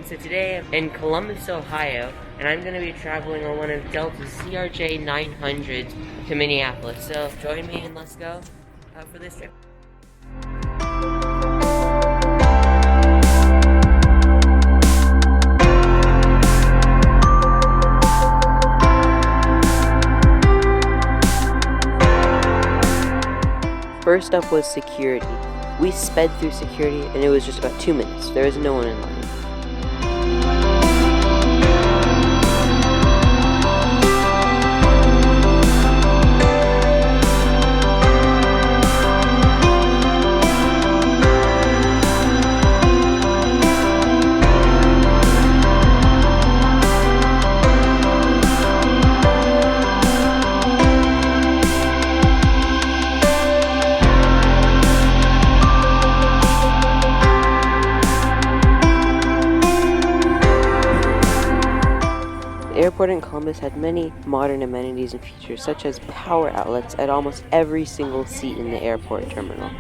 So today I'm in Columbus, Ohio, and I'm going to be traveling on one of Delta's CRJ 900s to Minneapolis. So join me and let's go for this trip. First up was security. We sped through security and it was just about 2 minutes. There was no one in line. The airport in Columbus had many modern amenities and features, such as power outlets at almost every single seat in the airport terminal.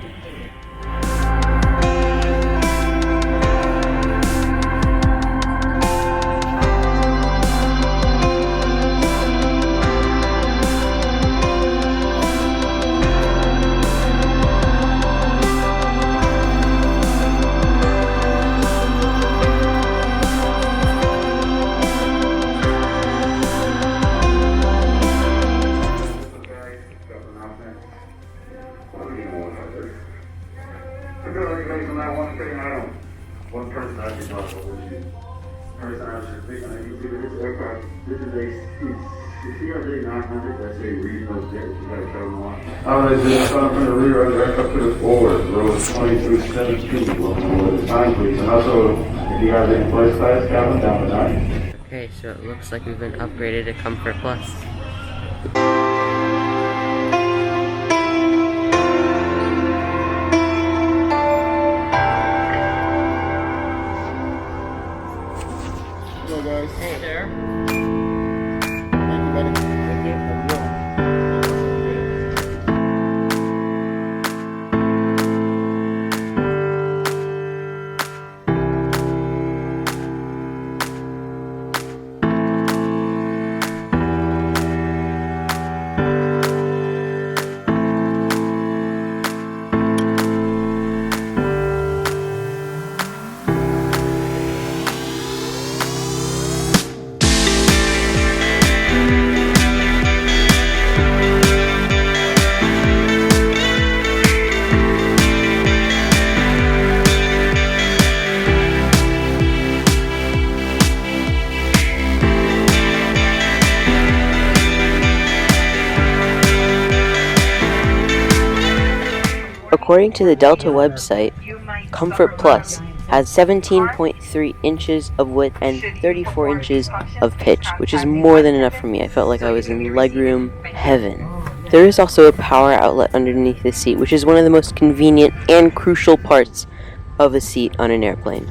One person I just talked about with you. Person I was just thinking, you see this aircraft, this is a CRJ 900, that's a regional jet, you gotta travel on. It's from the rear of the aircraft to the forward, rows 20 through 17, the time please. And also, if you guys are in first class, cabin down to 9. Okay, so it looks like we've been upgraded to Comfort Plus. Hello guys. Hey there. Thank you, buddy. Thank you. According to the Delta website, Comfort Plus has 17.3 inches of width and 34 inches of pitch, which is more than enough for me. I felt like I was in legroom heaven. There is also a power outlet underneath the seat, which is one of the most convenient and crucial parts of a seat on an airplane.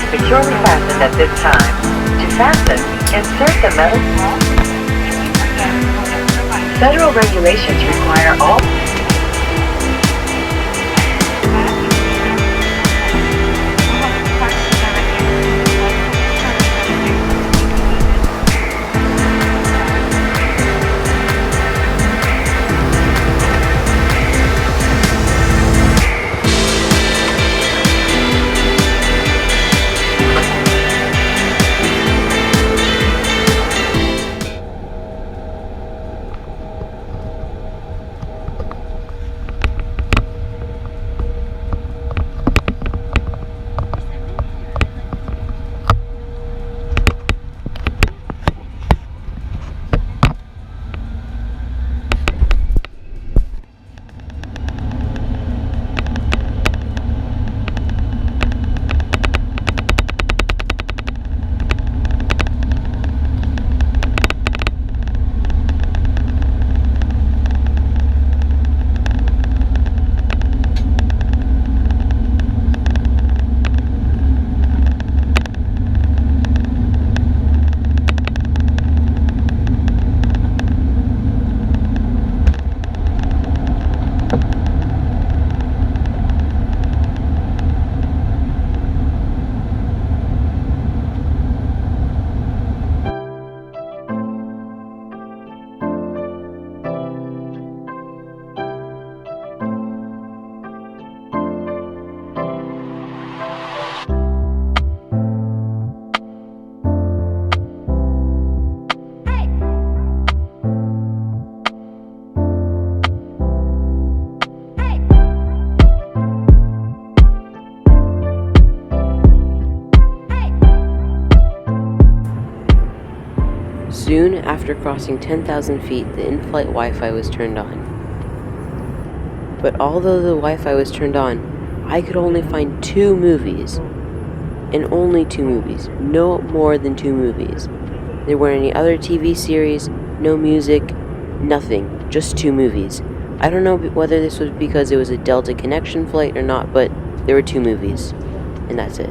Securely fastened at this time. To fasten, insert the metal. Federal regulations require all. Soon after crossing 10,000 feet, the in-flight Wi-Fi was turned on. But although the Wi-Fi was turned on, I could only find 2 movies. And only 2 movies. No more than 2 movies. There weren't any other TV series, no music, nothing. Just 2 movies. I don't know whether this was because it was a Delta connection flight or not, but there were 2 movies. And that's it.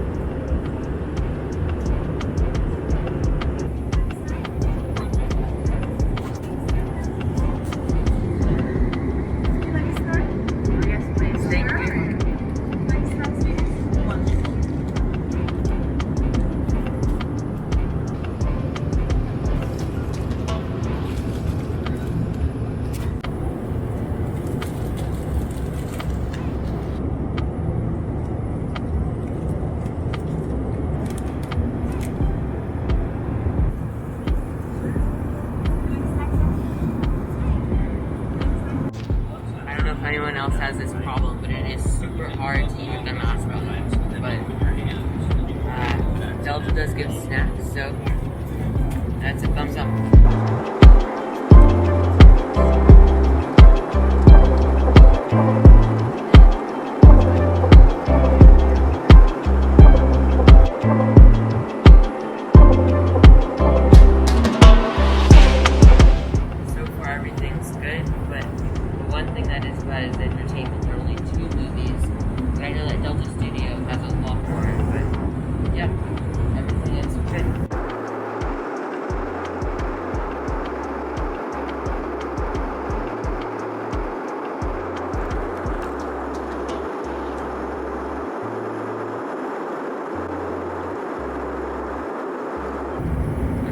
I don't know if anyone else has this problem, but it is super hard to keep the mask on. But Delta does give snacks, so that's a thumbs up. So far everything's good, but the one thing that is bad is entertainment. There are only 2 movies, but I know that Delta Studio has a lot more, but yeah, everything is good.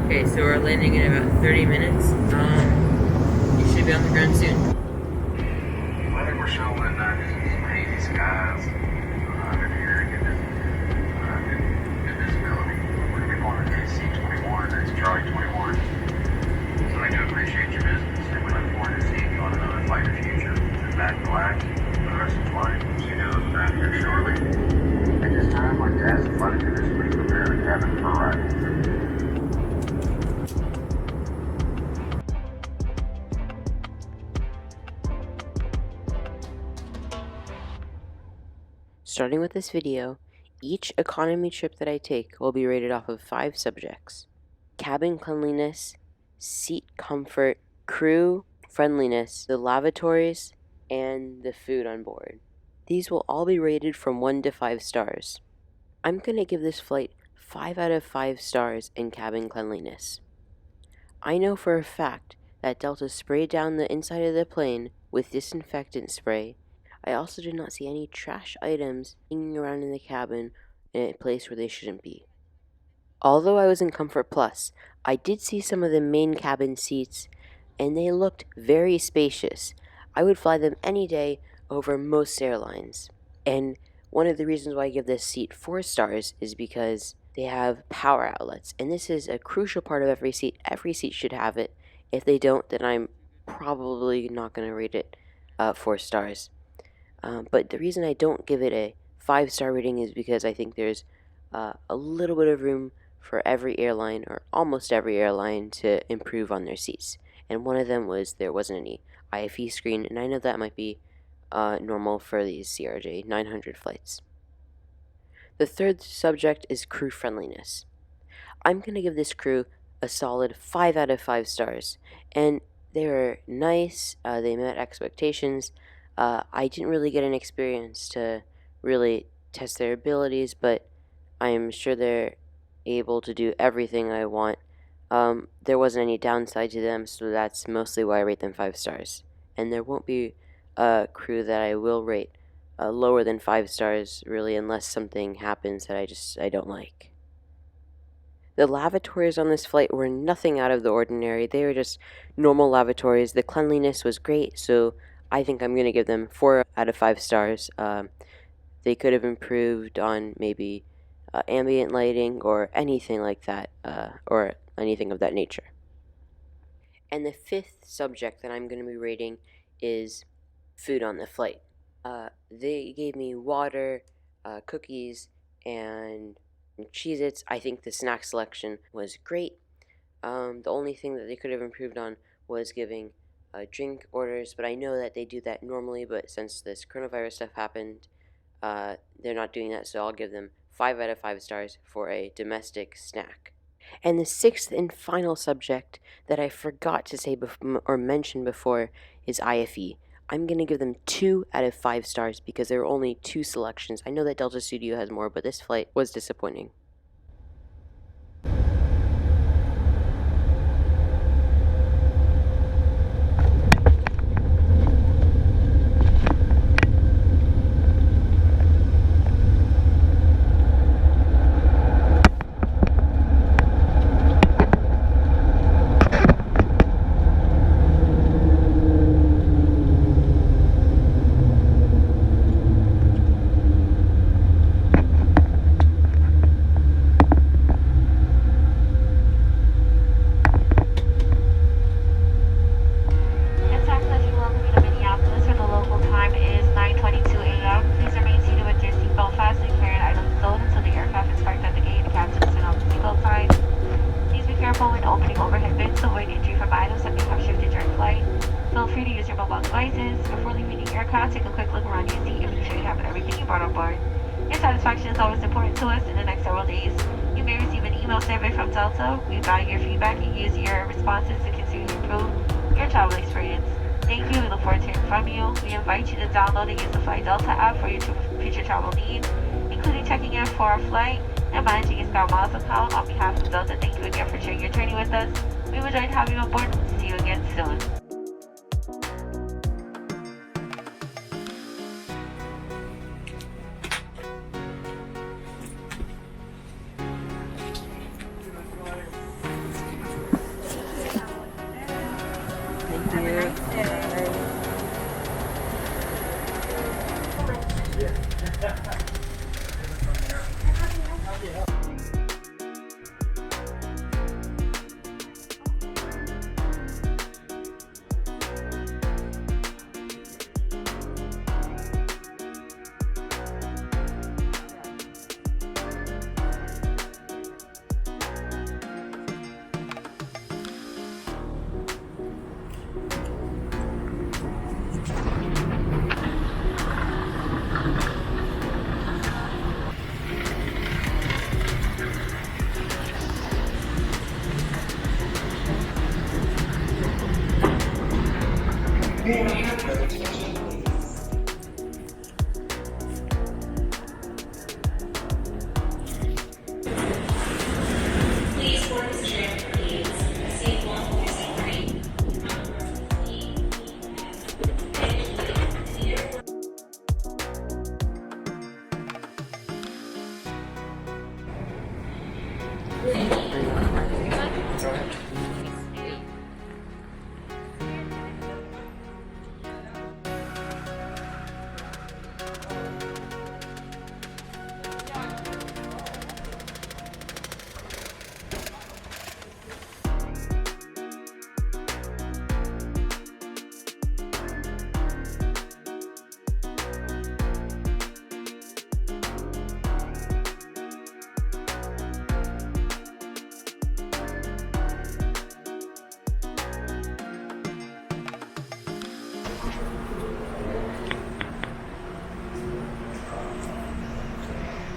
Okay, so we're landing in about 30 minutes. You should be on the ground soon. I think we're showing some hazy skies under here. Good visibility. We're going to be going to KC-21, that's Charlie 21. So I do appreciate your business, and we look forward to seeing you on another flight in the future. Sit back and relax for the rest of the flight. See you around here shortly. At this time, I'd like to ask the flight attendants to please prepare the cabin for a ride. Starting with this video, each economy trip that I take will be rated off of 5 subjects: cabin cleanliness, seat comfort, crew friendliness, the lavatories, and the food on board. These will all be rated from 1 to 5 stars. I'm going to give this flight 5 out of 5 stars in cabin cleanliness. I know for a fact that Delta sprayed down the inside of the plane with disinfectant spray. I also did not see any trash items hanging around in the cabin in a place where they shouldn't be. Although I was in Comfort Plus, I did see some of the main cabin seats, and they looked very spacious. I would fly them any day over most airlines. And one of the reasons why I give this seat 4 stars is because they have power outlets, and this is a crucial part of every seat. Every seat should have it. If they don't, then I'm probably not going to rate it 4 stars. But the reason I don't give it a 5-star rating is because I think there's a little bit of room for every airline, or almost every airline, to improve on their seats. And one of them was there wasn't any IFE screen, and I know that might be normal for these CRJ 900 flights. The third subject is crew friendliness. I'm going to give this crew a solid 5 out of 5 stars, and they were nice, they met expectations. I didn't really get an experience to really test their abilities, but I'm sure they're able to do everything I want. There wasn't any downside to them, so that's mostly why I rate them 5 stars. And there won't be a crew that I will rate lower than 5 stars, really, unless something happens that I don't like. The lavatories on this flight were nothing out of the ordinary. They were just normal lavatories. The cleanliness was great, so I think I'm going to give them 4 out of 5 stars. They could have improved on maybe ambient lighting or anything like that, or anything of that nature. And the 5th subject that I'm going to be rating is food on the flight. They gave me water, cookies, and Cheez-Its. I think the snack selection was great. The only thing that they could have improved on was giving drink orders, but I know that they do that normally, but since this coronavirus stuff happened, they're not doing that, so I'll give them 5 out of 5 stars for a domestic snack. And the sixth and final subject that I forgot to say or mention before is IFE. I'm going to give them 2 out of 5 stars because there were only 2 selections. I know that Delta Studio has more, but this flight was disappointing. Feel free to use your mobile devices. Before leaving the aircraft, take a quick look around your seat and make sure you have everything you brought on board. Your satisfaction is always important to us. In the next several days, you may receive an email survey from Delta. We value your feedback and use your responses to continue to improve your travel experience. Thank you. We look forward to hearing from you. We invite you to download and use the Fly Delta app for your future travel needs, including checking in for our flight and managing your Sky Miles account. On behalf of Delta, thank you again for sharing your journey with us. We enjoyed having you on board. See you again soon.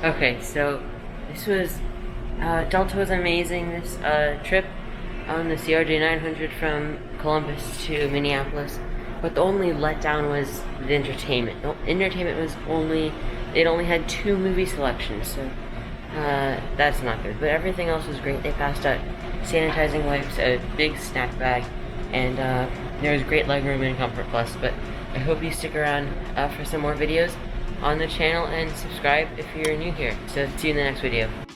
Okay, so this was Delta was amazing this trip on the CRJ900 from Columbus to Minneapolis, but the only letdown was the entertainment. The entertainment was it only had 2 movie selections, so that's not good. But everything else was great. They passed out sanitizing wipes, a big snack bag, and there was great legroom in Comfort Plus. But I hope you stick around for some more videos on the channel and subscribe if you're new here. So see you in the next video.